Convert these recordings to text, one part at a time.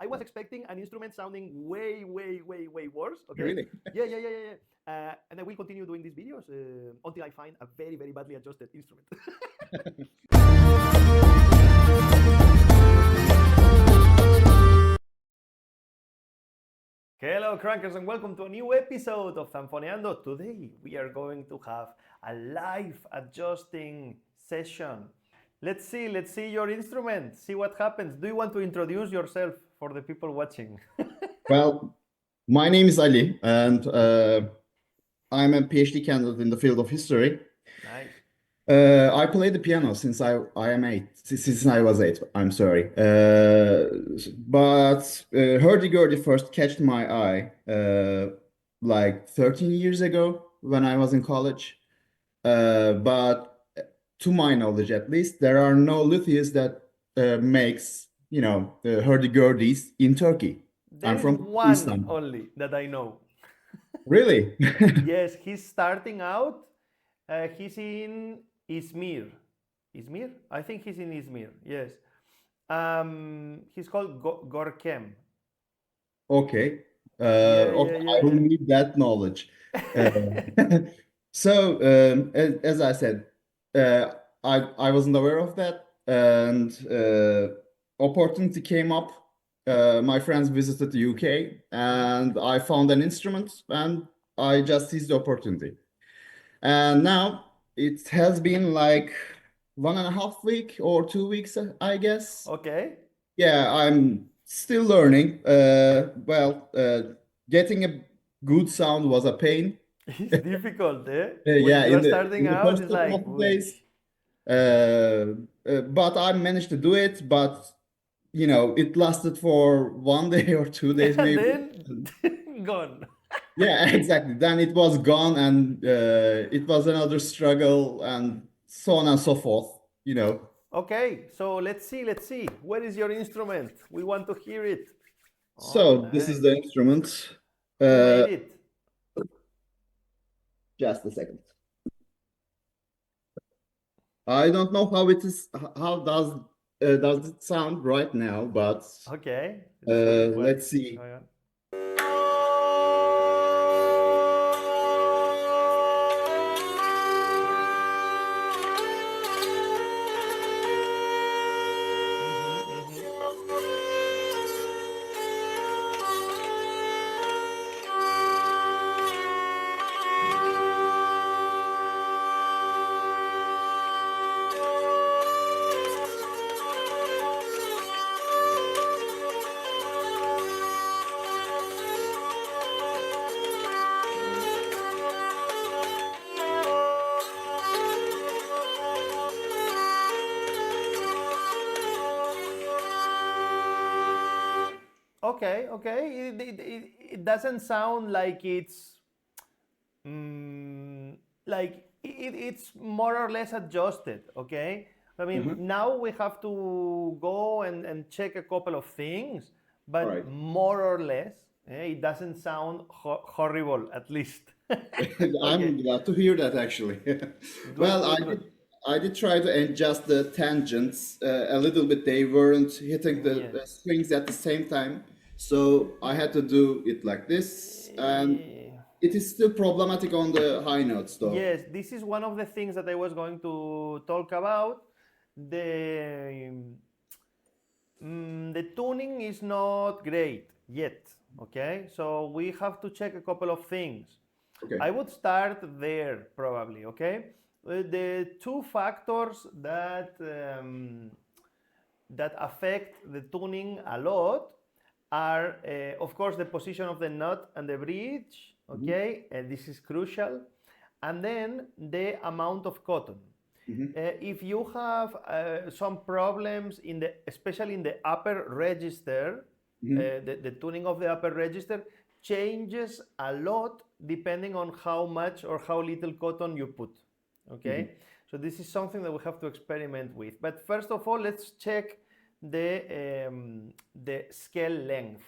was expecting an instrument sounding way worse. Okay. Really? Yeah. And I will continue doing these videos until I find a very badly adjusted instrument. Hello, crankers, and welcome to a new episode of Zanfoneando. Today we are going to have a live adjusting session. Let's see your instrument, see what happens. Do you want to introduce yourself for the people watching? Well, my name is Ali, and I'm a PhD candidate in the field of history. Nice. I play the piano since I am 8, since I was 8. I'm sorry, but hurdy-gurdy first catched my eye like 13 years ago when I was in college. But to my knowledge, at least, there are no luthiers that makes the hurdy-gurdies in Turkey. There I'm is from one Istanbul. only that I know. Really? Yes, he's starting out. He's in Izmir. Izmir? I think he's in Izmir. Yes. He's called Gorkem. Okay. Okay, I will Yeah. need that knowledge. Uh, so, as I said, uh, I wasn't aware of that, and opportunity came up. My friends visited the UK, and I found an instrument, and I just seized the opportunity. And now it has been like 1.5 week or 2 weeks, I guess. Okay. Yeah, I'm still learning. Getting a good sound was a pain. It's difficult, eh? When Yeah, you in are the starting in the out, first it's couple like, of "Uy." days, but I managed to do it. But it lasted for 1 day or 2 days, And maybe. then gone. Yeah, exactly. Then it was gone, and it was another struggle, and so on and so forth. Okay, so let's see. Where is your instrument? We want to hear it. Oh, So this is nice. the instrument. Who Uh, made it? just a second. I don't know how it is. How does it sound right now? But Okay, let's see what's let's see. going on. Okay. It doesn't sound like it's it's more or less adjusted. Okay. I mean, Mhm. now we have to go and check a couple of things, All but right. more or less, it doesn't sound horrible, at least. Okay. I'm glad to hear that actually. Good, Well, I good, good. did I did try to adjust the tangents a little bit. They weren't hitting the Yes. strings at the same time, so I had to do it like this, and it is still problematic on the high notes though. Yes, this is one of the things that I was going to talk about. The tuning is not great yet. Okay, so we have to check a couple of things. Okay. I would start there probably. Okay, the two factors that affect the tuning a lot are, of course, the position of the nut and the bridge. Mhm. Okay, and this is crucial, and then the amount of cotton. Mhm. If you have some problems especially in the upper register, Mhm. the tuning of the upper register changes a lot depending on how much or how little cotton you put. Okay, Mhm. so this is something that we have to experiment with. But first of all, let's check the scale length.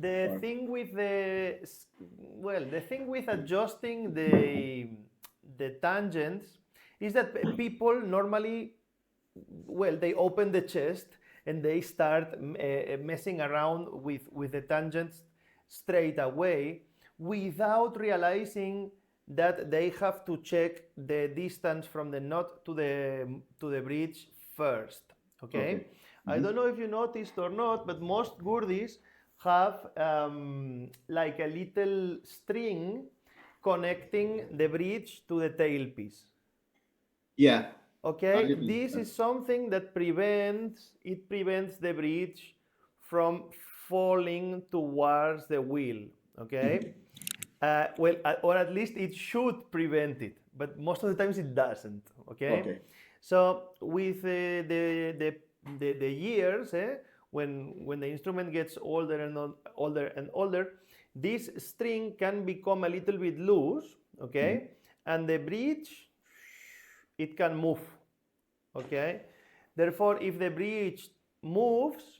The Right. thing with the thing with adjusting the tangents is that people normally, well, they open the chest and they start messing around with the tangents straight away without realizing that they have to check the distance from the knot to the bridge first. Okay? I don't know if you noticed or not, but most gurdys have like a little string connecting the bridge to the tailpiece. Yeah. Okay, this is something that prevents the bridge from falling towards the wheel. Okay, well, or at least it should prevent it, but most of the times it doesn't. Okay, so with the years, when the instrument gets older and older, this string can become a little bit loose. Okay, and the bridge, it can move. Okay, therefore, if the bridge moves,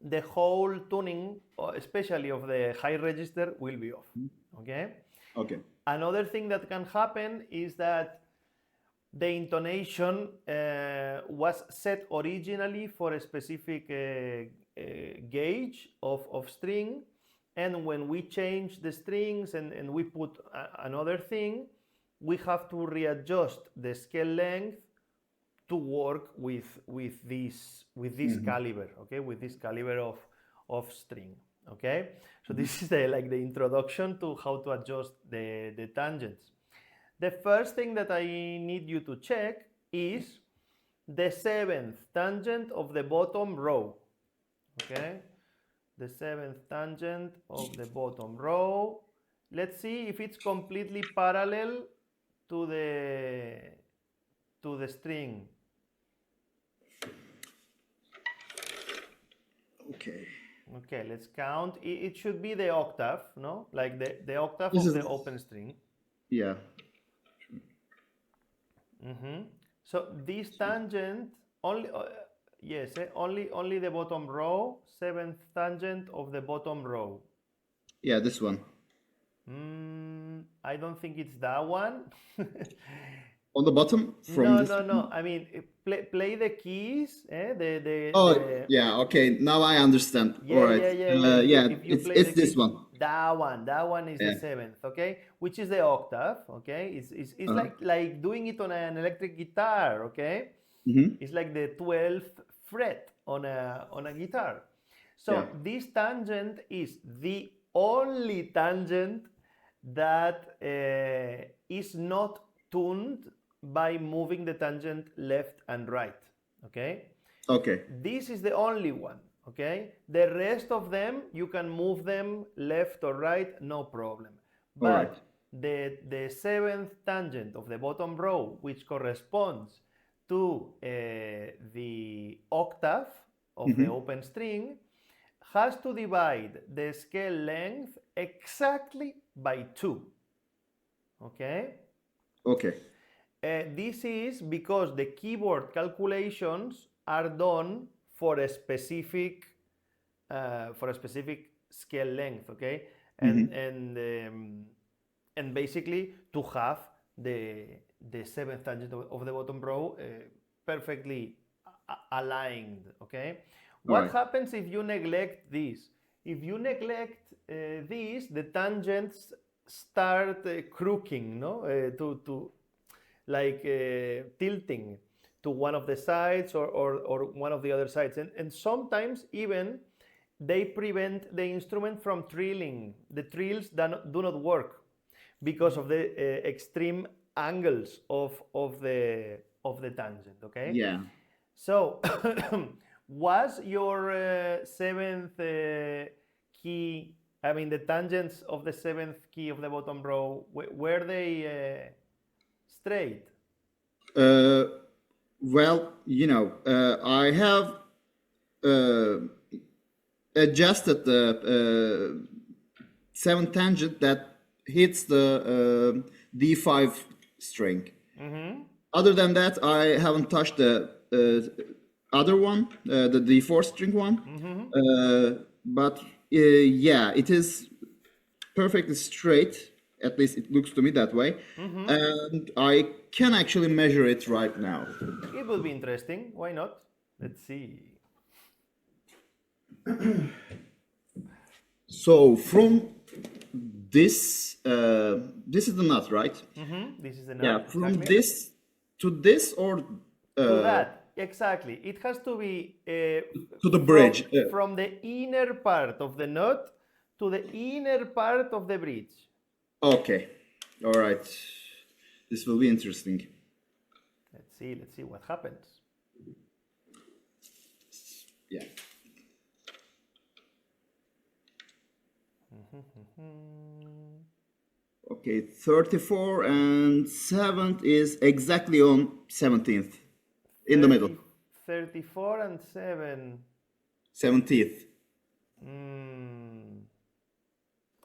the whole tuning, especially of the high register, will be off. Okay. Okay. Another thing that can happen is that the intonation was set originally for a specific gauge of string, and when we change the strings and we put another thing, we have to readjust the scale length to work with this caliber, okay, with this caliber of string. Okay, so this is the introduction to how to adjust the tangents. The first thing that I need you to check is the 7th tangent of the bottom row. Okay, the 7th tangent of the bottom row. Let's see if it's completely parallel to the string. Okay, let's count. It should be the octave, no? Like the octave of the open string. Yeah. So this tangent only, yes, only the bottom row, 7th tangent of the bottom row. Yeah, this one. I don't think it's that one. On the bottom from No. I mean, play the keys. Yeah. Okay. Now I understand. Yeah, all right. yeah. It's this one. That one is the 7th. Okay, which is the octave. Okay, it's like doing it on an electric guitar. Okay, it's like the 12th fret on a guitar. So this tangent is the only tangent that is not tuned by moving the tangent left and right. Okay. This is the only one. Okay, the rest of them you can move them left or right, no problem. But the 7th tangent of the bottom row, which corresponds to the octave of the open string, has to divide the scale length exactly by 2. Okay. This is because the keyboard calculations are done for a specific scale length. Okay, and basically to have the 7th tangent of the bottom row perfectly aligned. Okay, what happens if you neglect this? If you neglect this, the tangents start crooking, no, to like tilting to one of the sides or one of the other sides, and sometimes even they prevent the instrument from trilling. The trills do not work because of the extreme angles of the tangent. Okay. Yeah. So was your 7th key, I mean the tangents of the 7th key of the bottom row, were they straight? Well, I have adjusted the 7th tangent that hits the D5 string. Other than that, I haven't touched the other one, the D4 string one. But yeah, it is perfectly straight. At least it looks to me that way. And I can actually measure it right now. It will be interesting. Why not? Let's see. So from this is the nut, right? This is the Yeah, note, from exactly. this to this or To that, exactly. It has to be to the from bridge. from the inner part of the note to the inner part of the bridge. Okay, all right. This will be interesting. Let's see what happens. Yeah. Okay, 34 and 7th is exactly on 17th, in the middle. 34 and 7. 17th.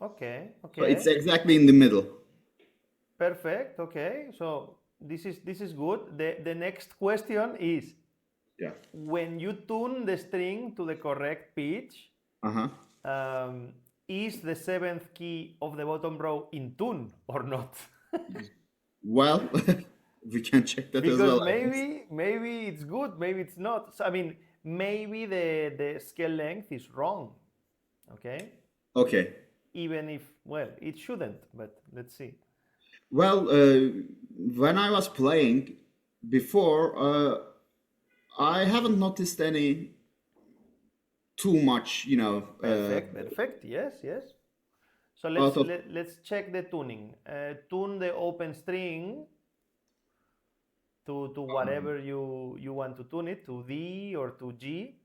Okay, So it's okay. exactly in the middle. Perfect. Okay. So this is good. The next question is, Yeah. when you tune the string to the correct pitch, Uh-huh. is the seventh key of the bottom row in tune or not? Well, we can check that as Because well, I guess. maybe it's good, maybe it's not. So, I mean, maybe the scale length is wrong. Okay. Okay. Even if, well, it shouldn't, but let's see. Well, when I was playing before, I haven't noticed any too much, Perfect, perfect. Yes, yes. So out of let's check the tuning. Tune the open string to whatever you want to tune it, to D or to G.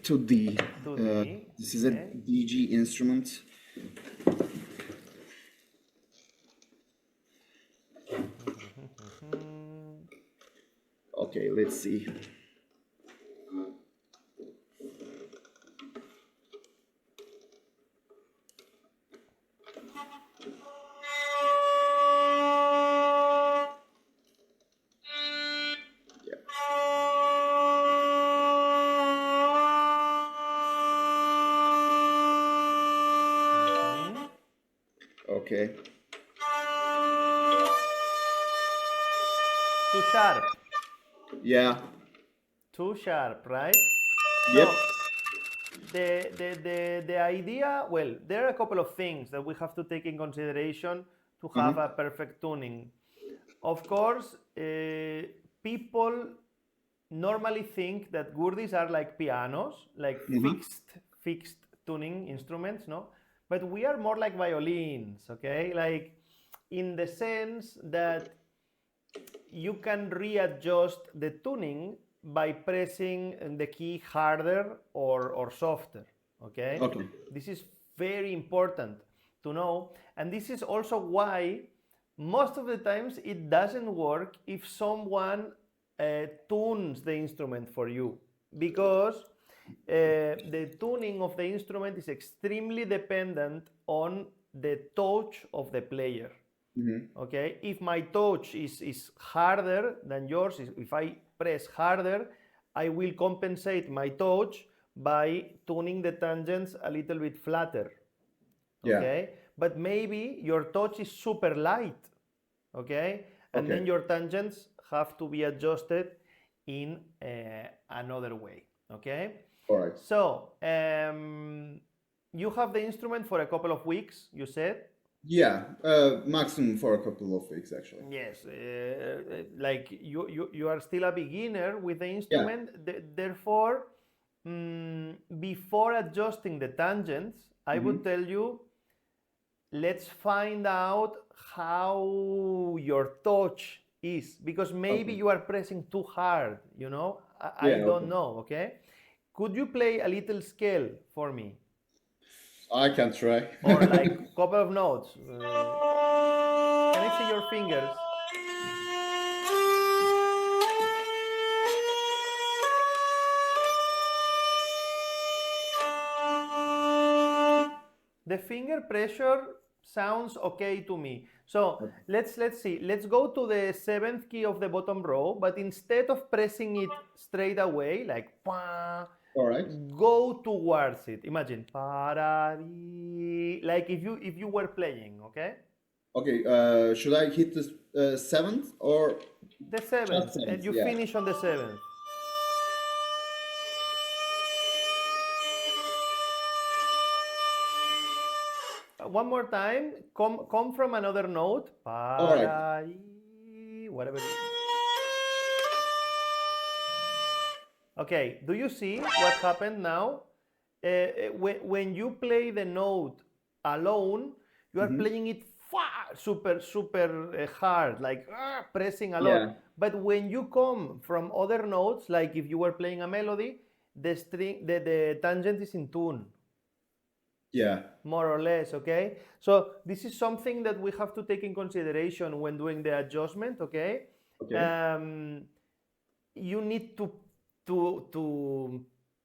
to D. To D. This is a Okay. DG instrument. Okay, let's see. Okay. Too sharp. Yeah. Too sharp, right? Yep. So the idea, well, there are a couple of things that we have to take in consideration to have a perfect tuning. Of course, people normally think that gurdys are like pianos, like fixed tuning instruments, no? But we are more like violins, okay? Like in the sense that you can readjust the tuning by pressing the key harder or softer, okay? Okay. This is very important to know, and this is also why most of the times it doesn't work if someone tunes the instrument for you, because the tuning of the instrument is extremely dependent on the touch of the player. Okay, if my touch is harder than yours, if I press harder, I will compensate my touch by tuning the tangents a little bit flatter. Yeah. Okay, but maybe your touch is super light. Okay, and Okay. then your tangents have to be adjusted in another way. Okay, All right. so you have the instrument for a couple of weeks, you said. Yeah. Maximum for a couple of weeks, actually. Yes, like you are still a beginner with the Yeah. instrument. Therefore, before adjusting the tangents, I would tell you, let's find out how your touch is, because maybe Okay. you are pressing too hard. I Yeah. don't Okay. know. Okay, could you play a little scale for me, I can try. or like couple of notes? Can I see your fingers? The finger pressure sounds okay to me. So let's see. Let's go to the seventh key of the bottom row, but instead of pressing it straight away, like pa, All right. go towards it. Imagine like if you were playing, okay? Okay. Should I hit the 7th or The just seventh, and 7th? you Yeah. finish on the seventh. one more time. Come from another note. All right. Para, whatever. Okay, do you see what happened now? When you play the note alone, you are playing it super hard, like pressing a lot. Yeah. But when you come from other notes, like if you were playing a melody, the tangent is in tune, Yeah. more or less. Okay, so this is something that we have to take in consideration when doing the adjustment. Okay, Okay. you need to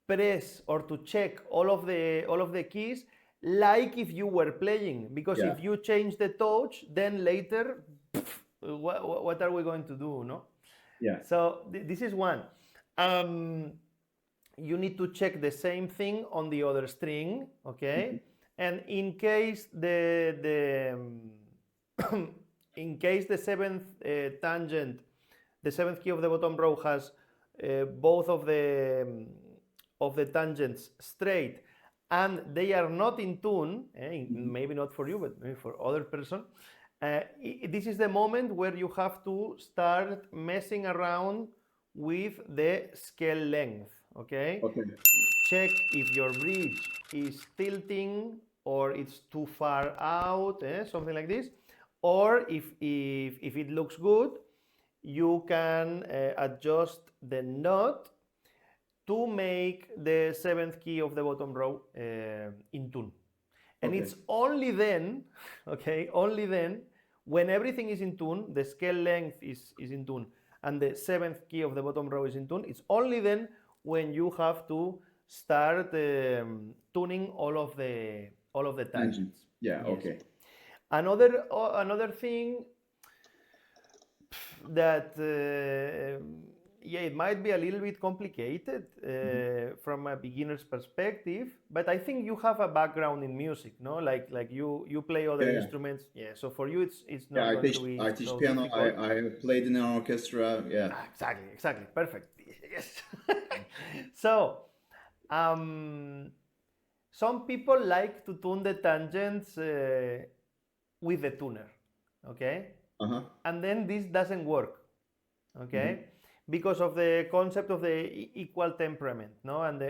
press or to check all of the keys like if you were playing, because Yeah. if you change the touch, then later what are we going to do, no? Yeah. So this is one. You need to check the same thing on the other string, okay? And in case in case the seventh tangent, the seventh key of the bottom row has both of the tangents straight, and they are not in tune, maybe not for you, but maybe for other person. This is the moment where you have to start messing around with the scale length. Okay. Okay. Check if your bridge is tilting or it's too far out, something like this. Or if it looks good, you can adjust the knot to make the seventh key of the bottom row in tune. And Okay. it's only then, okay, only then, when everything is in tune, the scale length is in tune, and the seventh key of the bottom row is in tune, it's only then when you have to start tuning all of the Tangents. tangents. Yeah. Yes. Okay. Another thing that yeah, it might be a little bit complicated from a beginner's perspective, but I think you have a background in music, no? Like you play other Yeah. instruments, yeah. So for you, it's Yeah. not I going teach to be I teach so piano. difficult. I have played in an orchestra. Yeah. Exactly, perfect. Yes. So, some people like to tune the tangents with the tuner, okay? Uh-huh. And then this doesn't work, okay? Because of the concept of the equal temperament, no? And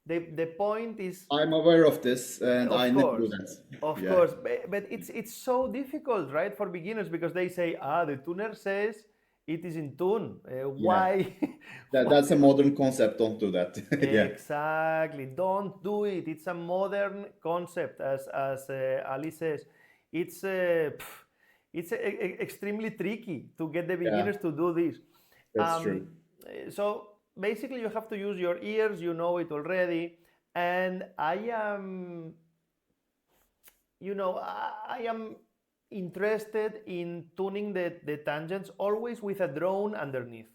the point is, I'm aware of this, and I of never do course, that. of Yeah. course, but it's so difficult, right, for beginners, because they say, the tuner says it is in tune. Yeah. Why? That's a modern concept. Don't do that. Yeah. Exactly. Don't do it. It's a modern concept, as Ali says. It's extremely tricky to get the Yeah. beginners to do this. That's true. So basically, you have to use your ears. You know it already, and I am, I am interested in tuning the tangents always with a drone underneath.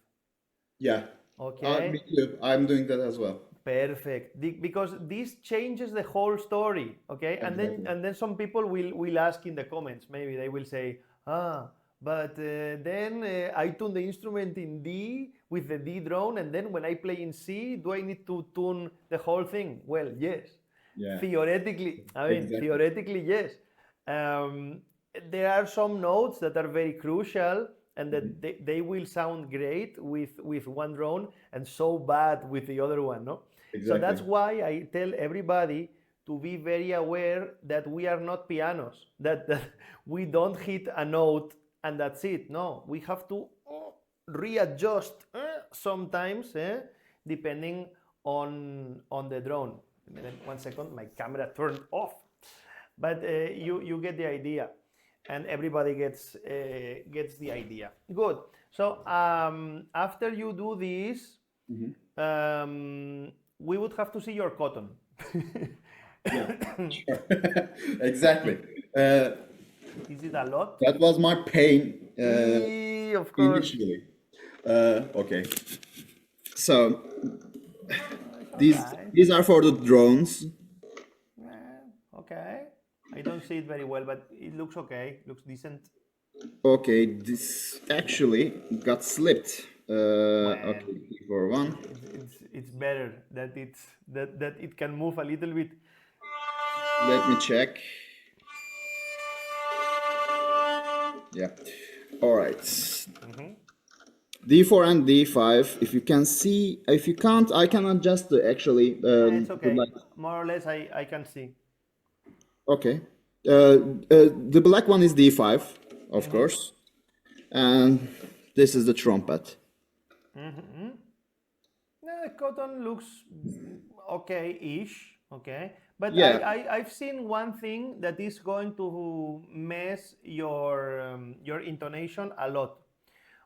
Yeah. Okay. Me too. I'm doing that as well. Perfect. Because this changes the whole story. Okay. Exactly. And then some people will ask in the comments. Maybe they will say, but then I tune the instrument in D with the D drone, and then when I play in C, do I need to tune the whole thing? Well, yes. Yeah. Theoretically, Exactly. theoretically, yes. There are some notes that are very crucial, and that they will sound great with one drone and so bad with the other one, no? So that's Exactly. why I tell everybody to be very aware that we are not pianos, that we don't hit a note and that's it. No, we have to readjust sometimes, depending on the drone. One second, my camera turned off, but you get the idea, and everybody gets the idea. Good. So after you do this, we would have to see your cotton. Yeah. Sure. Exactly. Is it a lot? That was my pain Of course. initially. Okay. So It's okay. these are for the drones. Okay. I don't see it very well, but it looks okay. Looks decent. Okay, this actually got slipped. Well, Okay, for one. it's better that it can move a little bit. Let me check. Yeah. All right. D4 and D5. If you can see, if you can't, I can adjust actually. It's okay. More or less, I can see. Okay. The black one is D5, of course, and this is the trumpet. Cotton looks okay-ish, okay. But Yeah. I've seen one thing that is going to mess your intonation a lot.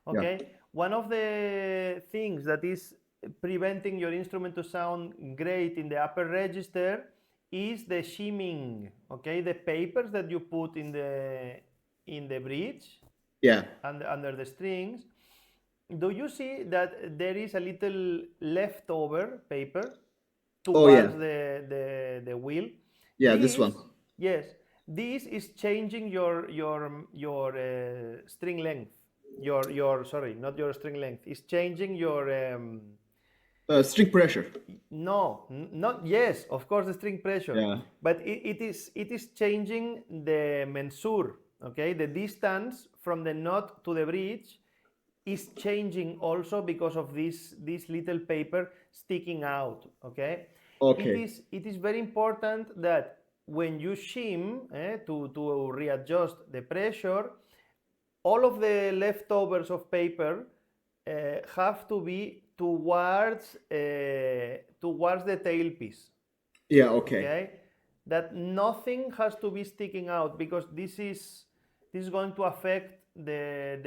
Yeah. Okay, one of the things that is preventing your instrument to sound great in the upper register is the shimming. Okay, the papers that you put in the bridge Yeah. and under the strings. Do you see that there is a little leftover paper Oh yeah. towards the wheel? Yeah. This one. Yes, this is changing your string length. Your sorry, not your string length. It's changing your String pressure. no, not yes, of course the string pressure, Yeah. but it is changing the mensur. Okay, the distance from the knot to the bridge is changing also because of this little paper sticking out. Okay, Okay. it is very important that when you shim to readjust the pressure, all of the leftovers of paper have to be towards the tailpiece. Yeah. Okay. Okay, that nothing has to be sticking out because this is going to affect the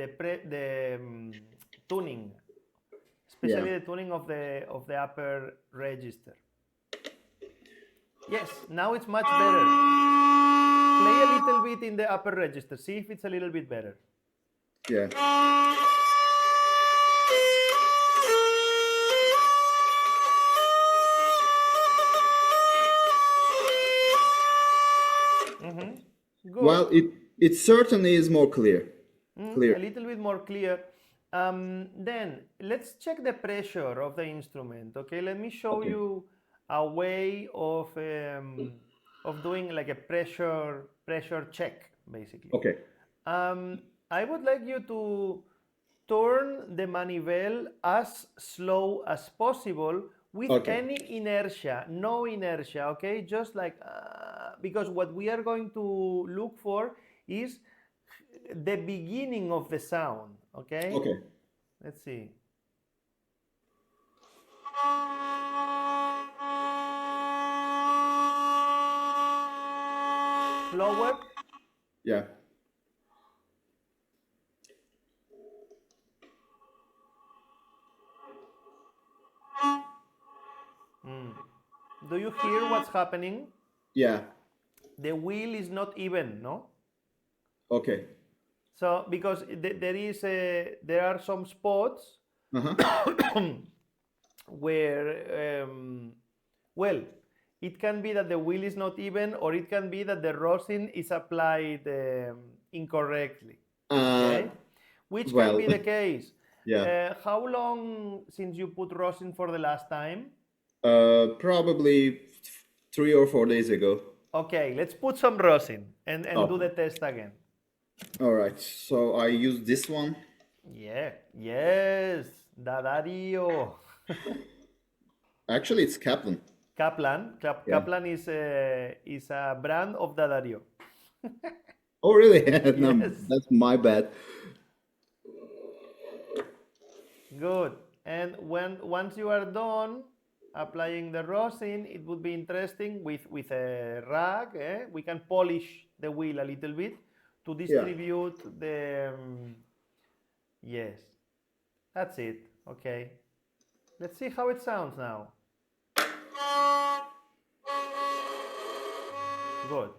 tuning, Yeah. especially the tuning of the upper register. Yes, now it's much better. Play a little bit in the upper register. See if it's a little bit better. Yeah. Good. Well, it certainly is more clear. A little bit more clear. Then let's check the pressure of the instrument. Okay, let me show Okay. you a way of doing like a pressure check, basically. Okay. I would like you to turn the manivelle as slow as possible with Okay. any inertia, no inertia, okay? Just like, because what we are going to look for is the beginning of the sound, okay? Okay. Let's see. Slower. Yeah. Do you hear what's happening? Yeah. The wheel is not even, no? Okay. So because there are some spots Uh-huh. where well, it can be that the wheel is not even, or it can be that the rosin is applied incorrectly. Okay, which can Well, be the case. yeah. How long since you put rosin for the last time? Probably 3 or 4 days ago. Okay, let's put some rosin and do Oh, the test again. all right. So I use this one. Yeah, yes, Dadario. Actually, it's Kaplan. Kaplan. Yeah. Kaplan is a brand of Dadario. Oh, really? No, Yes, that's my bad. good. And once you are done applying the rosin, it would be interesting with a rag. We can polish the wheel a little bit to Yeah. distribute the. Yes, that's it. Okay, let's see how it sounds now. Good.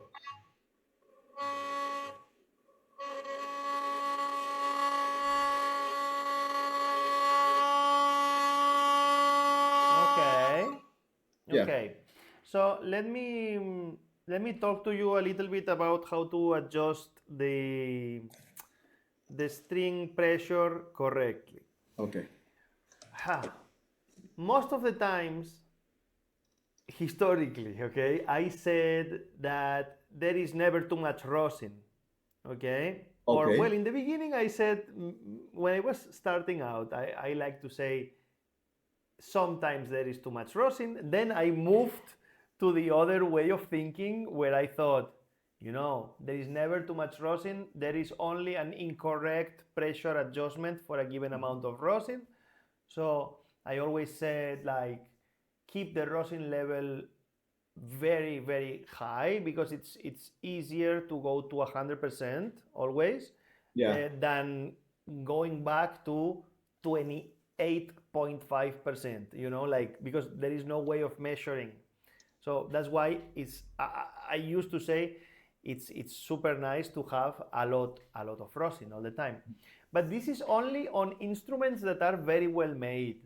Okay. Yeah. Okay. So let me talk to you a little bit about how to adjust the string pressure correctly. Okay. Ha. Most of the times, historically, okay, I said that there is never too much rosin, okay? Or, well, Okay. in the beginning, I said, when I was starting out, I like to say sometimes there is too much rosin. Then I moved to the other way of thinking where I thought, there is never too much rosin. There is only an incorrect pressure adjustment for a given amount of rosin. So I always said, like, keep the rosin level very, very high, because it's easier to go to 100% always Yeah. than going back to 28.5%, like, because there is no way of measuring. So that's why I used to say it's super nice to have a lot of rosin all the time. But this is only on instruments that are very well made,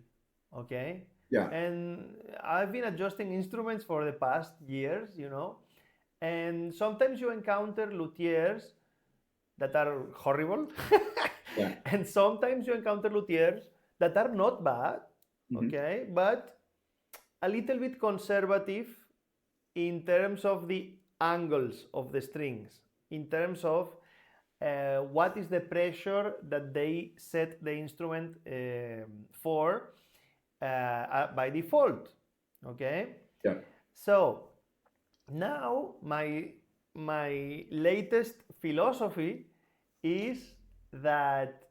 okay? Yeah. And I've been adjusting instruments for the past years, and sometimes you encounter luthiers that are horrible, Yeah. and sometimes you encounter luthiers that are not bad, okay, but a little bit conservative in terms of the angles of the strings, in terms of what is the pressure that they set the instrument for by default, okay? Yeah. So now my latest philosophy is that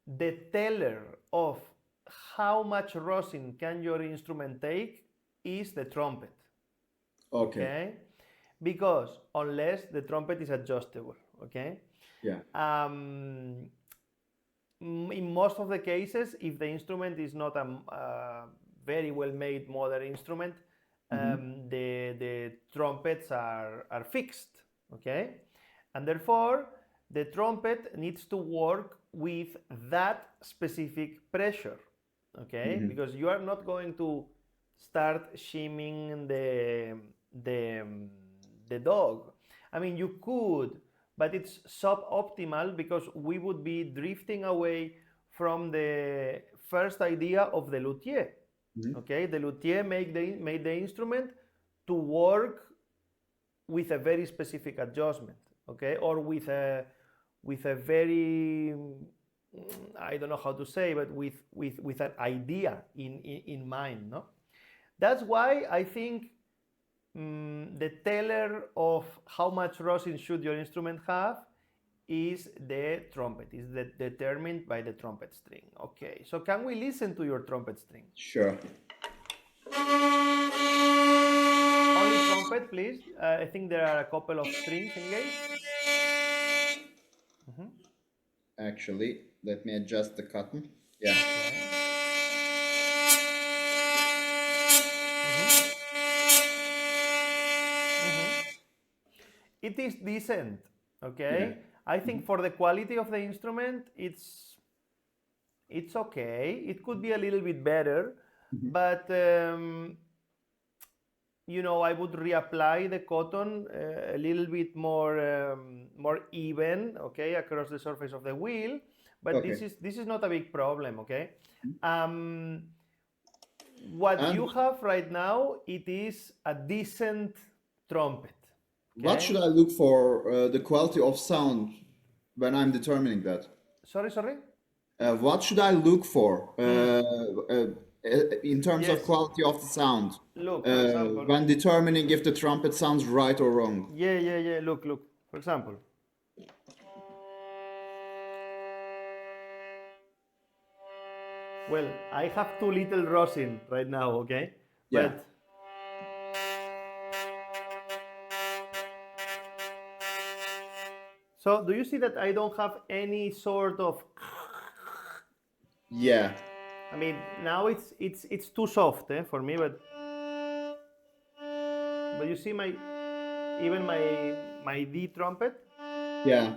the teller of how much rosin can your instrument take is the trumpet, Okay. okay? Because unless the trumpet is adjustable, okay? Yeah. In most of the cases, if the instrument is not a very well made modern instrument, the trumpets are fixed, okay? And therefore, the trumpet needs to work with that specific pressure, okay? Because you are not going to start shimming the dog. I mean, you could, but it's suboptimal, because we would be drifting away from the first idea of the luthier. Okay, the luthier made the instrument to work with a very specific adjustment, okay, or with a very, I don't know how to say, but with an idea in mind, no? That's why I think the teller of how much rosin should your instrument have is the trumpet, is determined by the trumpet string. Okay, so can we listen to your trumpet string? Sure. Only trumpet, please. I think there are a couple of strings engaged. Actually, let me adjust the cotton. Yeah. It is decent, Yeah. okay? I think for the quality of the instrument, it's okay. It could be a little bit better, but I would reapply the cotton a little bit more even, okay, across the surface of the wheel. But Okay. this is not a big problem, okay? What And you have right now, it is a decent trumpet. what Okay? should I look for the quality of sound when I'm determining that? Sorry? What should I look for in terms of Yes. quality of the sound Look, for example. when determining if the trumpet sounds right or wrong? Yeah. Look. For example. Well, I have too little rosin right now, okay? Yeah. But so do you see that I don't have any sort of, Yeah. I mean, now it's too soft for me, but you see even my D trumpet. Yeah.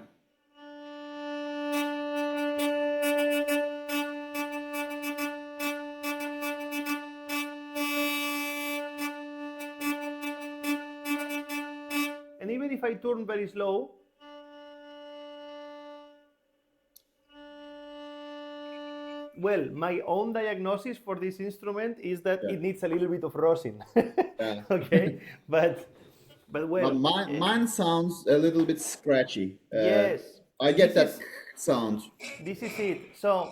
And even if I turn very slow, well, my own diagnosis for this instrument is that Yeah. it needs a little bit of rosin. Yeah. Okay, but But well, mine sounds a little bit scratchy. yes, I get this that is sound. this is it. So,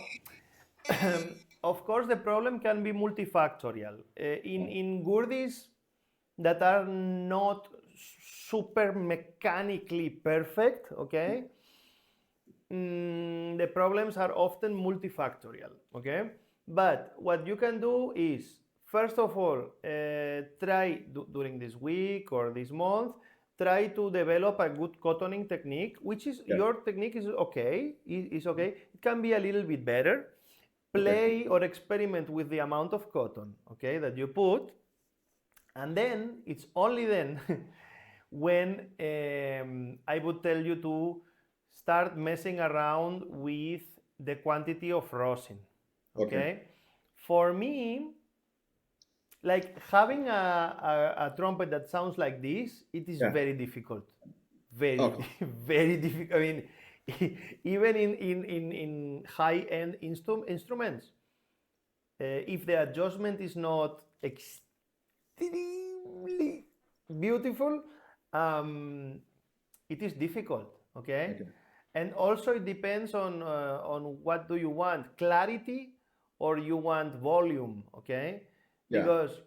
of course, the problem can be multifactorial. In Gurdys that are not super mechanically perfect, okay, the problems are often multifactorial, okay? But what you can do is, first of all, try during this week or this month, try to develop a good cottoning technique, which is Yeah. your technique is okay, is okay. It can be a little bit better. Okay. Play or experiment with the amount of cotton, okay, that you put, and then it's only then when I would tell you to start messing around with the quantity of rosin. Okay. Okay, for me, like having a trumpet that sounds like this, it is Yeah. very difficult. Very, Okay. very difficult. I mean, even in high-end instruments, if the adjustment is not extremely beautiful, it is difficult. Okay, Okay. and also it depends on what do you want, clarity or you want volume. Okay, Yeah. because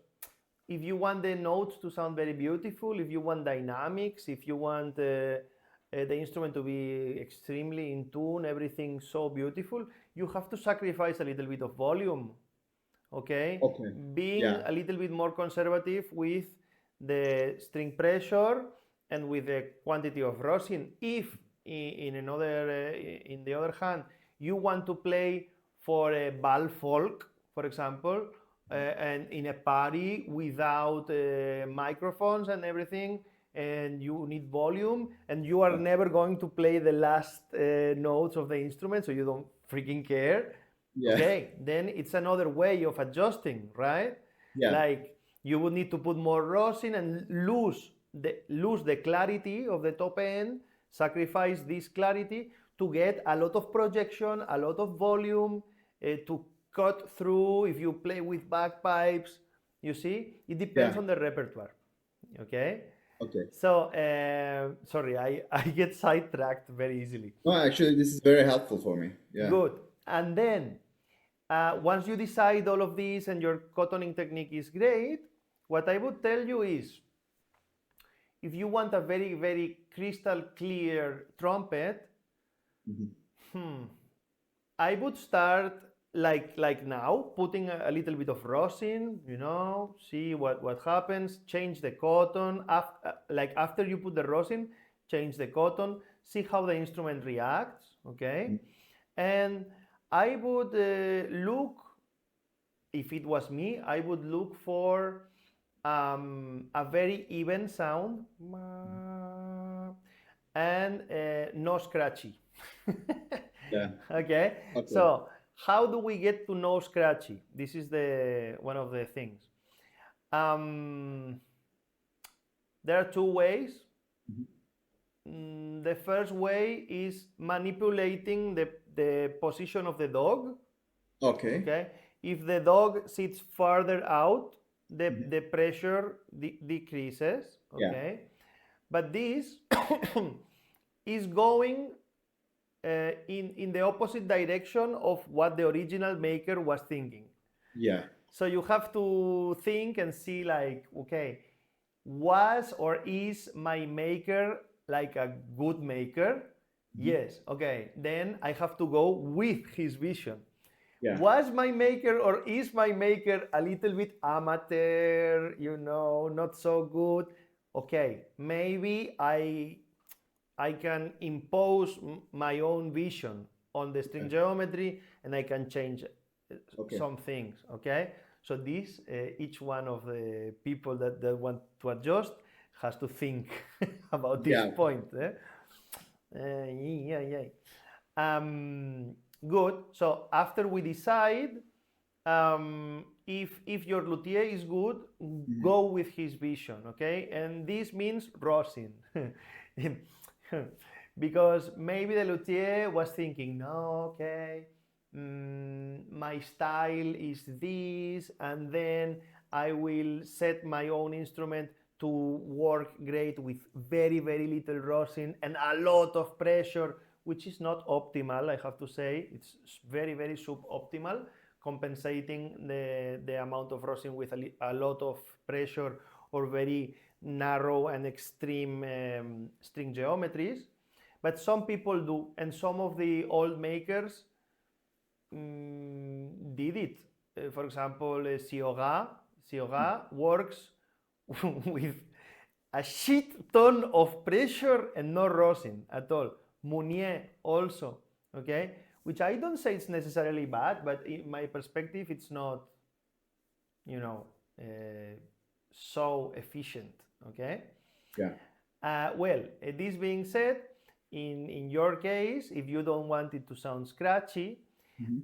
if you want the notes to sound very beautiful, if you want dynamics, if you want the instrument to be extremely in tune, everything so beautiful, you have to sacrifice a little bit of volume. Okay, Okay. being Yeah. a little bit more conservative with the string pressure and with the quantity of rosin. If in the other hand you want to play for a bal folk, for example, and in a party without microphones and everything, and you need volume, and you are Yeah. never going to play the last notes of the instrument, so you don't freaking care. Yeah. Okay, then it's another way of adjusting, right? Yeah. Like you would need to put more rosin and lose the clarity of the top end, sacrifice this clarity to get a lot of projection, a lot of volume, to cut through if you play with bagpipes. You see, it depends Yeah. on the repertoire. Okay, Okay. so sorry, I get sidetracked very easily. No, actually, this is very helpful for me. Yeah. Good. And then once you decide all of this and your cottoning technique is great, what I would tell you is if you want a very, very crystal clear trumpet, Mhm. I would start like now, putting a little bit of rosin, see what happens, change the cotton. Like after you put the rosin, change the cotton, see how the instrument reacts, okay? Mhm. And I would look, if it was me, I would look for a very even sound and no scratchy. Yeah. Okay, Okay. so how do we get to no scratchy? This is the one of the things. Um, there are two ways. Mhm. The first way is manipulating the position of the dog. Okay. Okay, if the dog sits farther out, the, Mhm. the pressure decreases. Yeah. Okay, but this is going in the opposite direction of what the original maker was thinking. Yeah. So you have to think and see, like, okay, was or is my maker like a good maker? Mhm. Yes. Okay, then I have to go with his vision. Yeah. Was my maker or is my maker a little bit amateur, not so good? Okay, maybe I can impose my own vision on the string Okay. geometry and I can change Okay. some things. Okay, so this each one of the people that want to adjust has to think about this Yeah. point. Yeah, yeah. Good. So after we decide, if your luthier is good, Mhm. go with his vision, okay? And this means Rosin. Because maybe the luthier was thinking, no, okay, my style is this, and then I will set my own instrument to work great with very, very little rosin and a lot of pressure, which is not optimal, I have to say. It's very, very suboptimal, compensating the amount of rosin with a lot of pressure or very narrow and extreme string geometries. But some people do, and some of the old makers did it. For example, Sioga works with a shit ton of pressure and no rosin at all. Mounier also, okay? Which I don't say it's necessarily bad, but in my perspective, it's not, you know, so efficient, okay? Yeah. Well, this being said, in your case, if you don't want it to sound scratchy,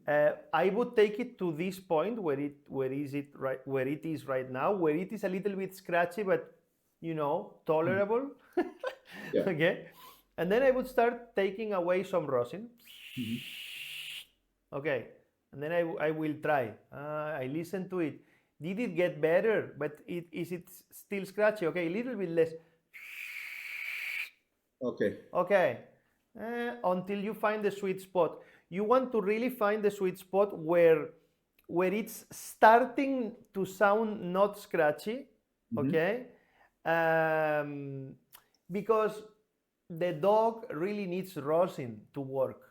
I would take it to this point where it is right now, where it is a little bit scratchy, but you know, tolerable. Yeah. Okay, and then I would start taking away some rosin. Okay, and then I will try. I listen to it. Did it get better? But is it still scratchy? Okay, a little bit less. Okay. Okay, until you find the sweet spot. You want to really find the sweet spot where it's starting to sound not scratchy, okay? Because the dog really needs rosin to work.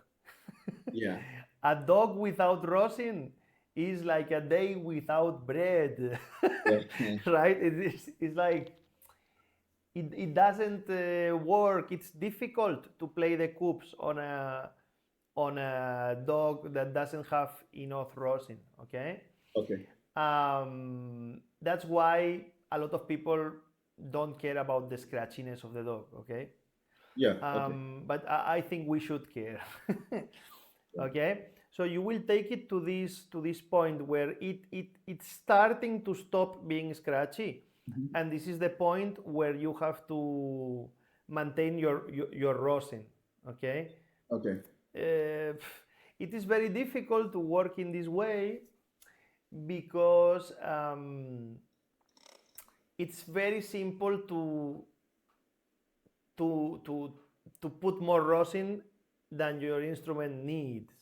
Yeah. A dog without rosin is like a day without bread, right? It's like it doesn't work. It's difficult to play the coops on a dog that doesn't have enough rosin. Okay. Okay. That's why a lot of people don't care about the scratchiness of the dog. Okay. Yeah. Okay. But I think we should care. Okay. So you will take it to this point where it's starting to stop being scratchy, and this is the point where you have to maintain your rosin. Okay. Okay. It is very difficult to work in this way because it's very simple to put more rosin than your instrument needs.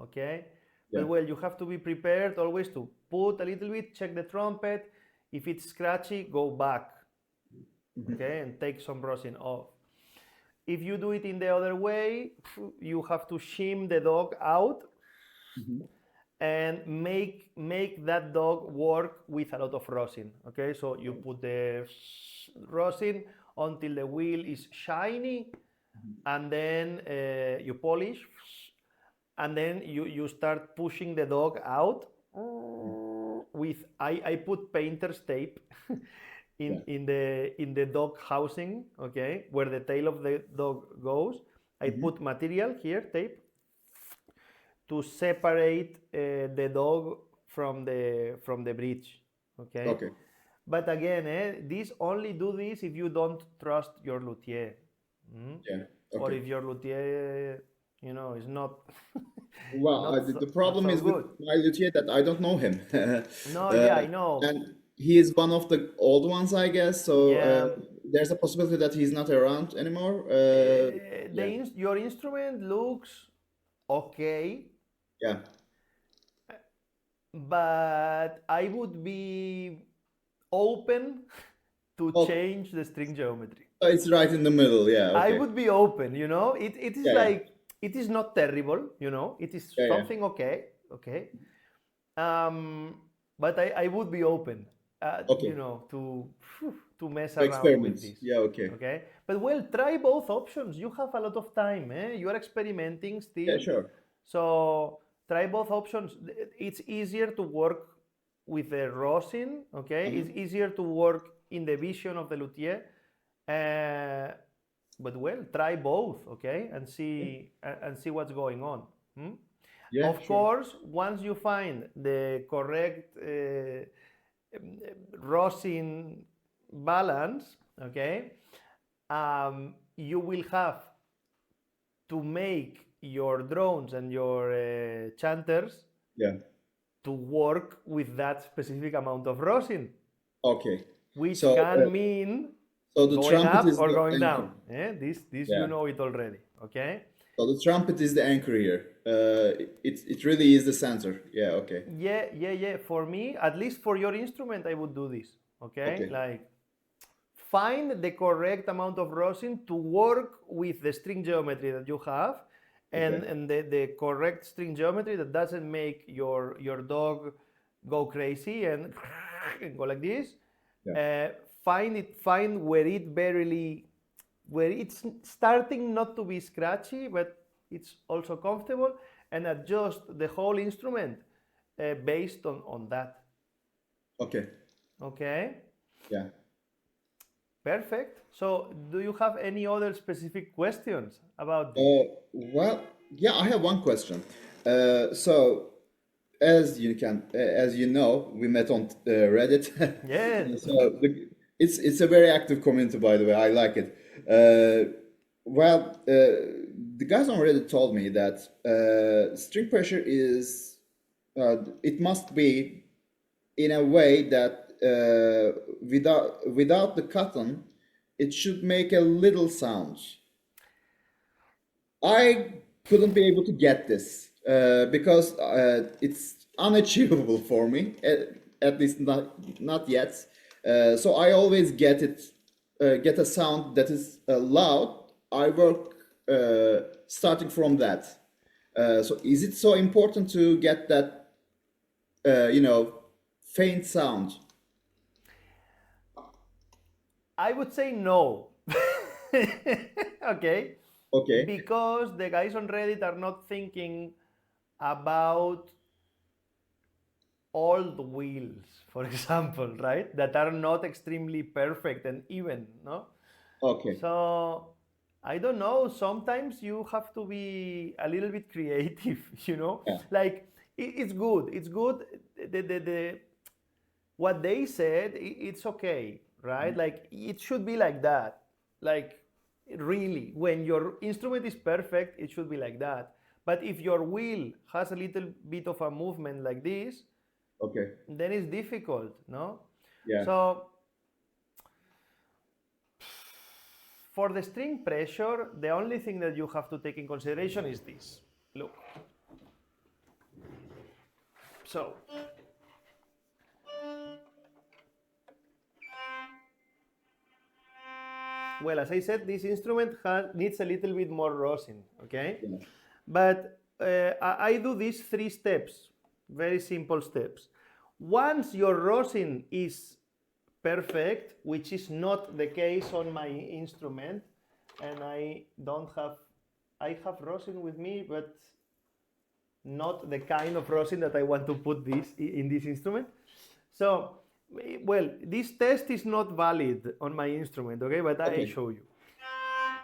Okay. Yeah. But well, you have to be prepared always to put a little bit, check the trumpet. If it's scratchy, go back. Okay, and take some rosin off. If you do it in the other way, you have to shim the dog out and make that dog work with a lot of rosin. Okay, so you put the rosin until the wheel is shiny, and then you polish, and then you start pushing the dog out with I put painter's tape in the dog housing, okay, where the tail of the dog goes. I put material here, tape, to separate the dog from the bridge, okay. Okay. But again, do this if you don't trust your luthier. Yeah. Or Okay. if your luthier, you know, is not. Well, the problem not so is with good. my luthier that I don't know him. No, yeah, I know. And he is one of the old ones, I guess. So Yeah. there's a possibility that he's not around anymore. Yeah. Your instrument looks okay, Yeah. but I would be open to Oh, change the string geometry. it's right in the middle. Yeah. I Okay. would be open, you know. It is Yeah. Yeah. like it is not terrible, you know. It is Yeah. something okay, okay. But I would be open, Okay. you know, to mess So around with experiments. this. Yeah. Okay. Okay. But well, try both options. You have a lot of time, You are experimenting still. Yeah. Sure. So try both options. It's easier to work with the rosin, okay? It's easier to work in the vision of the luthier. But well, try both, okay? And see what's going on. Yeah. Of course, once you find the correct rosin balance, okay, you will have to make your drones and your chanters Yeah. to work with that specific amount of rosin, Okay. which So can mean so the going trumpet up is or the going anchor. down. This you Yeah. know it already. Okay. So the trumpet is the anchor here. It really is the center. Yeah. Okay. Yeah. For me, at least for your instrument, I would do this. Okay, Okay. like find the correct amount of rosin to work with the string geometry that you have, Okay. and the correct string geometry that doesn't make your dog go crazy and, and go like this. Yeah. Uh, find where it's starting not to be scratchy, but it's also comfortable, and adjust the whole instrument based on that. Okay. Okay, Yeah. perfect. So, do you have any other specific questions about this? Well, yeah, I have one question. So as you know, we met on Reddit. Yes. So it's a very active community, by the way. I like it. The guys on Reddit told me that string pressure is it must be in a way that without the cotton, it should make a little sound. I couldn't be able to get this because it's unachievable for me, at least not yet. So I always get a sound that is loud. I work starting from that. So is it so important to get that you know faint sound? I would say no. Okay, Okay, because the guys on Reddit are not thinking about old wheels, for example, right? That are not extremely perfect and even, no? okay, So I don't know. Sometimes you have to be a little bit creative, you know. yeah, Like it's good. It's good. The what they said, it's okay, right? Like it should be like that. Like really, when your instrument is perfect, it should be like that. But if your wheel has a little bit of a movement like this, okay, then it's difficult, no? yeah, So for the string pressure, the only thing that you have to take in consideration is this. Look. So, well, as I said, this instrument needs a little bit more rosin, okay? yeah. But I do these 3 steps, very simple steps. Once your rosin is perfect, which is not the case on my instrument, and I don't have, I have rosin with me, but not the kind of rosin that I want to put this in this instrument. So, well, this test is not valid on my instrument, okay? But I Okay, show you.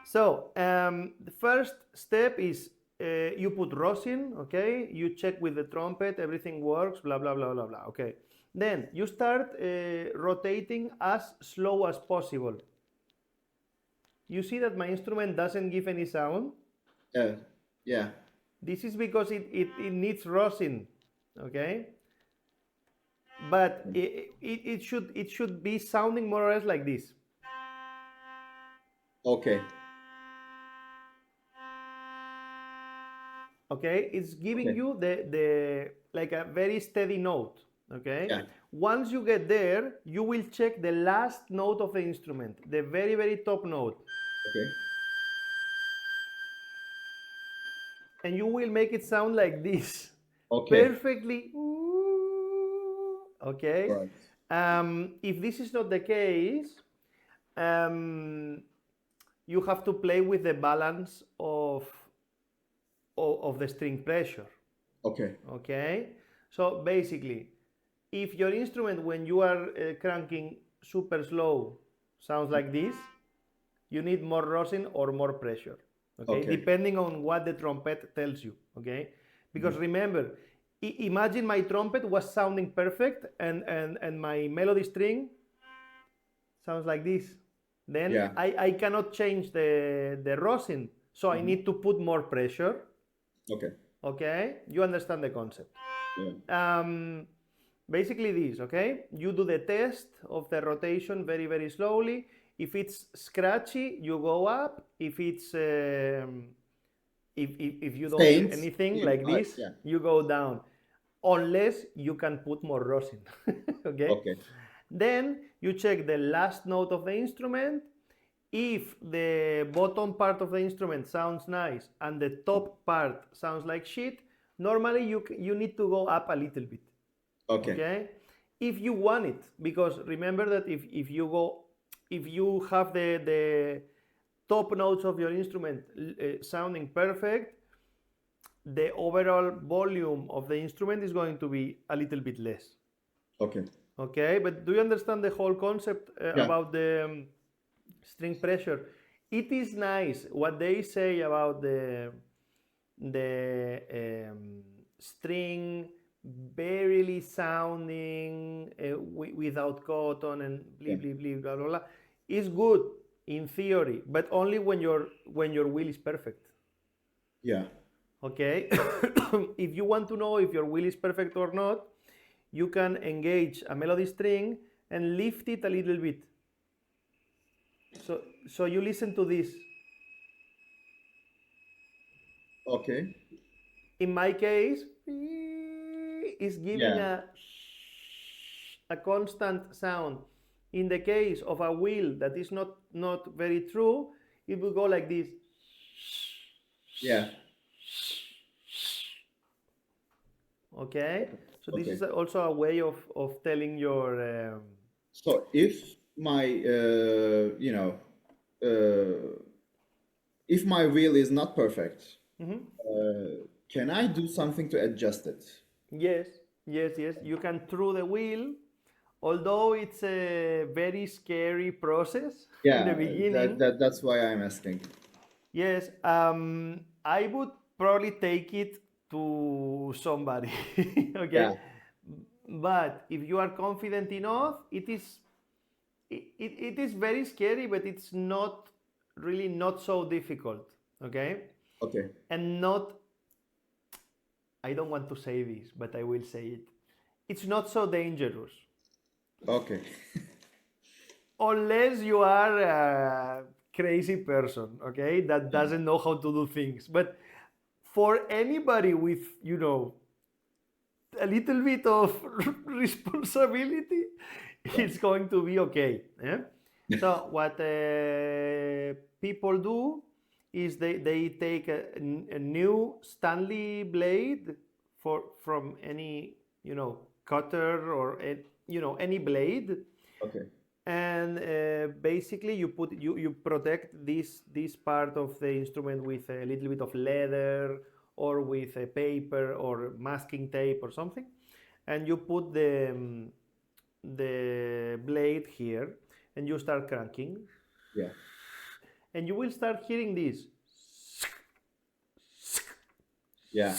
So, the first step is you put rosin, okay? You check with the trumpet, everything works, blah, blah, blah, blah, blah, okay? Then you start rotating as slow as possible. You see that my instrument doesn't give any sound? yeah, This is because it needs rosin, okay? But it should be sounding more or less like this. okay, Okay, it's giving okay, you the like a very steady note. Okay, yeah, once you get there, you will check the last note of the instrument, the very top note, okay, and you will make it sound like this, okay, perfectly. Okay, right, if this is not the case, um, you have to play with the balance of the string pressure. okay, Okay, so basically, if your instrument when you are cranking super slow sounds like this, you need more rosin or more pressure. Okay, okay, depending on what the trumpet tells you. Okay, because remember, imagine my trumpet was sounding perfect, and my melody string sounds like this. Then yeah, I cannot change the rosin, so I need to put more pressure. Okay. Okay, you understand the concept. Yeah. Basically this, okay? You do the test of the rotation very, very slowly. If it's scratchy, you go up. If it's if you don't hear Stains. anything like this, Yeah. you go down. Unless you can put more rosin, okay? Okay. Then you check the last note of the instrument. If the bottom part of the instrument sounds nice and the top part sounds like shit, normally you need to go up a little bit. Okay. Okay, if you want it, because remember that if you have the top notes of your instrument sounding perfect, the overall volume of the instrument is going to be a little bit less. Okay. Okay, but do you understand the whole concept Yeah. about the string pressure? It is nice what they say about the string barely sounding without cotton and Yeah. blah blah blah blah blah blah. Is good in theory, but only when your wheel is perfect. Yeah. Okay, if you want to know if your wheel is perfect or not, you can engage a melody string and lift it a little bit. So you listen to this. Okay. In my case, is giving Yeah. a constant sound. In the case of a wheel that is not very true, it will go like this. Yeah. Okay, so this Okay. is also a way of telling your So uh, if my wheel is not perfect, can I do something to adjust it? yes, yes. You can throw the wheel, although it's a very scary process in the Yeah, beginning. that's why I'm asking. Yes, I would probably take it to somebody, Yeah. okay? But if you are confident enough, it is very scary, but it's not really not so difficult, okay? Okay. And not, I don't want to say this, but I will say it. It's not so dangerous. Okay. Unless you are a crazy person, okay, that Yeah. doesn't know how to do things. But for anybody with, a little bit of responsibility, Yeah. it's going to be okay. Eh? So what people do is they take a new Stanley blade from any cutter or any blade, Okay. and basically you protect this part of the instrument with a little bit of leather or with a paper or masking tape or something, and you put the blade here and you start cranking, Yeah. and you will start hearing this. Yeah.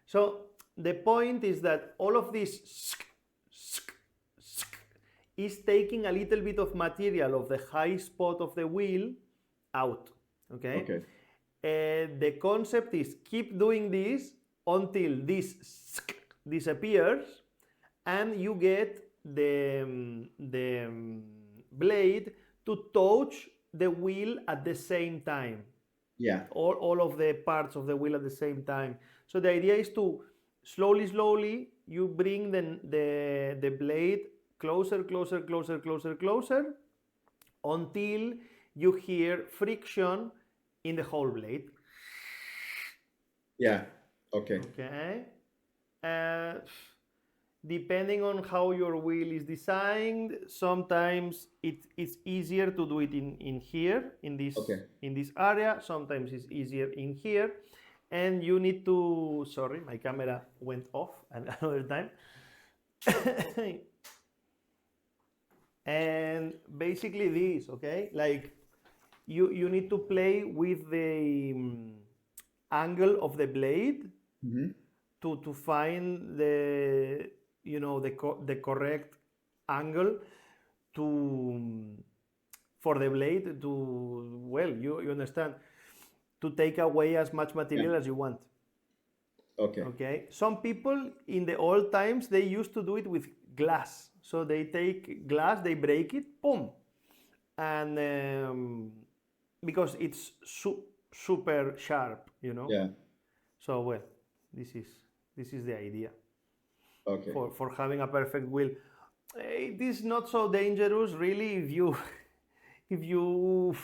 So the point is that all of this is taking a little bit of material of the high spot of the wheel out. Okay? Okay. The concept is keep doing this until this disappears and you get the blade to touch the wheel at the same time. Yeah. All of the parts of the wheel at the same time. So the idea is to slowly you bring the blade closer until you hear friction in the whole blade. Yeah. Okay. Okay. Uh, Depending on how your wheel is designed, sometimes it's easier to do it in here, Okay. in this area. Sometimes it's easier in here. And you need to, sorry, my camera went off another time. And basically this, okay? Like you need to play with the angle of the blade Mm-hmm. to find the correct angle to for the blade to, well, you understand, to take away as much Yeah. material as you want. Okay. Okay, some people in the old times they used to do it with glass. So they take glass, they break it, boom, and because it's super sharp, you know. Yeah. So well, this is this is the idea Okay. for having a perfect wheel. It is not so dangerous really if you if you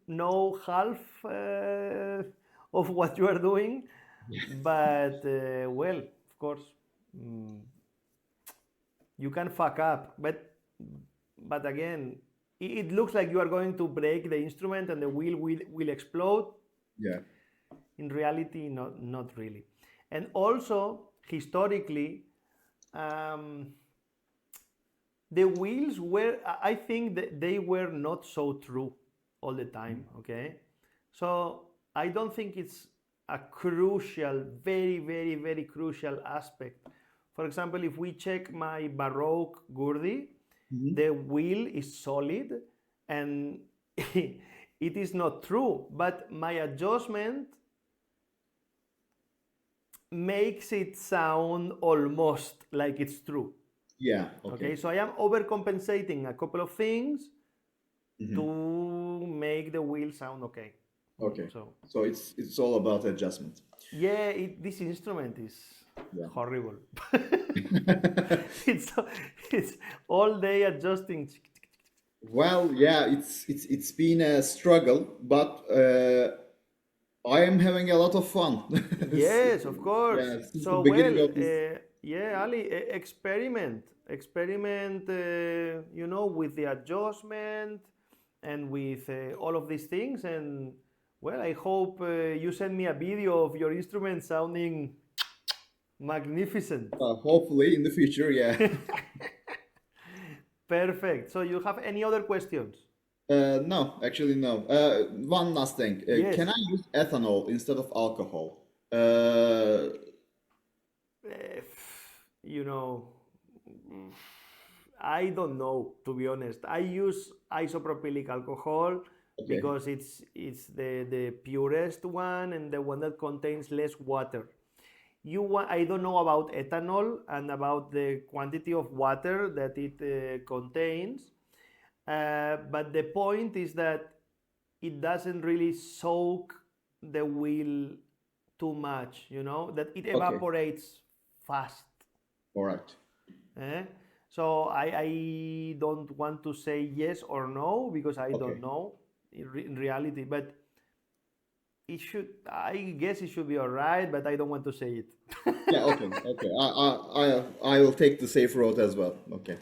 know half of what you are doing, but well, of course, mm, you can fuck up, but again, it looks like you are going to break the instrument and the wheel will explode. Yeah. In reality, not really. And also, historically, um, the wheels were, I think that they were not so true all the time, okay? So I don't think it's a crucial, very crucial aspect. For example, if we check my Baroque Gurdy, Mhm. the wheel is solid and it is not true, but my adjustment makes it sound almost like it's true. Yeah. Okay, Okay. so I am overcompensating a couple of things to Mhm. make the wheel sound okay. Okay. So So it's all about adjustment. yeah, this instrument is Yeah. horrible. it's it's all day adjusting. Well, yeah, it's been a struggle, but I am having a lot of fun. Yes, of course. Yeah, since the So beginning well, of this. yeah, Ali, experiment. You know, with the adjustment and with all of these things. And well, I hope you send me a video of your instrument sounding magnificent. Hopefully in the future, yeah. Perfect. So you have any other questions? No, actually no. One last thing. Can Yes. I use ethanol instead of alcohol? Uh, Eh, you know, I don't know, to be honest. I use isopropylic alcohol okay. because it's the purest one and the one that contains less water. I don't know about ethanol and about the quantity of water that it contains, but the point is that it doesn't really soak the wheel too much, you know, that it Okay. evaporates fast. All right. Eh? So I don't want to say yes or no because I don't Okay. know in reality, but it should, I guess it should be all right, but I don't want to say it. Yeah. Okay. Okay. I will take the safe road as well. Okay.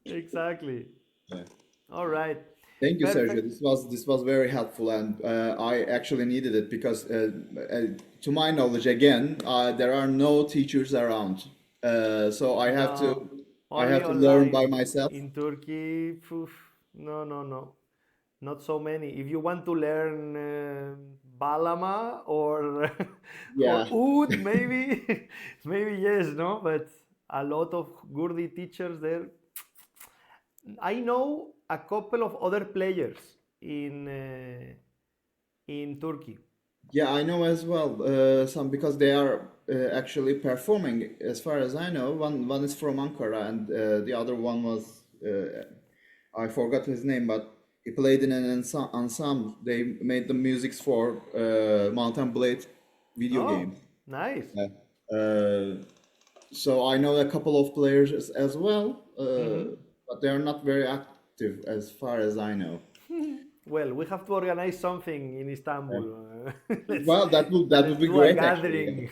Exactly. Yeah. All right. Thank you, Sergio. Perfect. This was very helpful, and I actually needed it because, to my knowledge, again, there are no teachers around, so No, I only have to learn by online. myself. In Turkey, phew, no. Not so many. If you want to learn balama or or Yeah, oud, maybe maybe yes, no. But a lot of Gurdy teachers there. I know a couple of other players in Turkey. yeah, I know as well. Some because they are actually performing. As far as I know, one is from Ankara, and the other one was I forgot his name, but he played in an ensemble. They made the music for Mountain Blade video Oh, game. nice. Yeah. Uh, so I know a couple of players as well, Mhm. but they are not very active as far as I know. Well, we have to organize something in Yeah. Istanbul. let's Well, that would let's be do a great actually. gathering.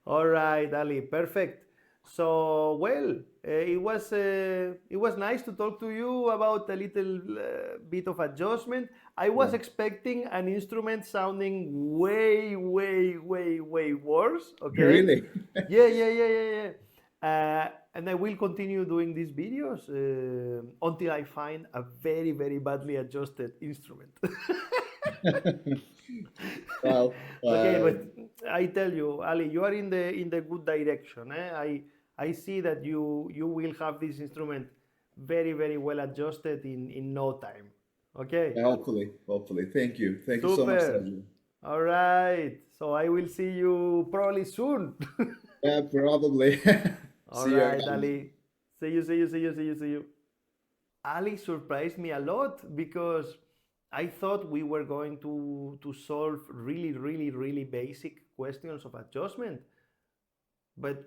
All right, Ali. Perfect. So, well, it was nice to talk to you about a little bit of adjustment. I was Yeah. expecting an instrument sounding way worse. Okay. Really? Yeah. And I will continue doing these videos until I find a very badly adjusted instrument. Well, Okay, but I tell you, Ali, you are in the good direction. Eh? I see that you will have this instrument very well adjusted in no time. Okay, hopefully. Thank you so much, super. Sergio. All right. So I will see you probably soon. Yeah, probably. All See you right, around. Ali. See you, see you, see you, see you, see you. Ali surprised me a lot because I thought we were going to solve really, really, really basic questions of adjustment. But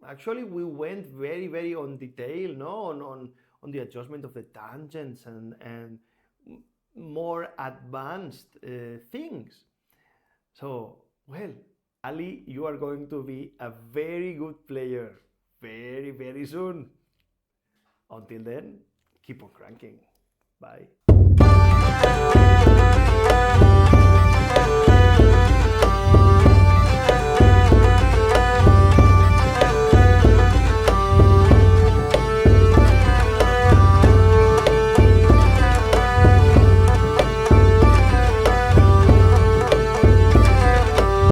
actually, we went very, very on detail, no, on the adjustment of the tangents and more advanced things. So, well, Ali, you are going to be a very good player very, very soon. Until then, keep on cranking. Bye.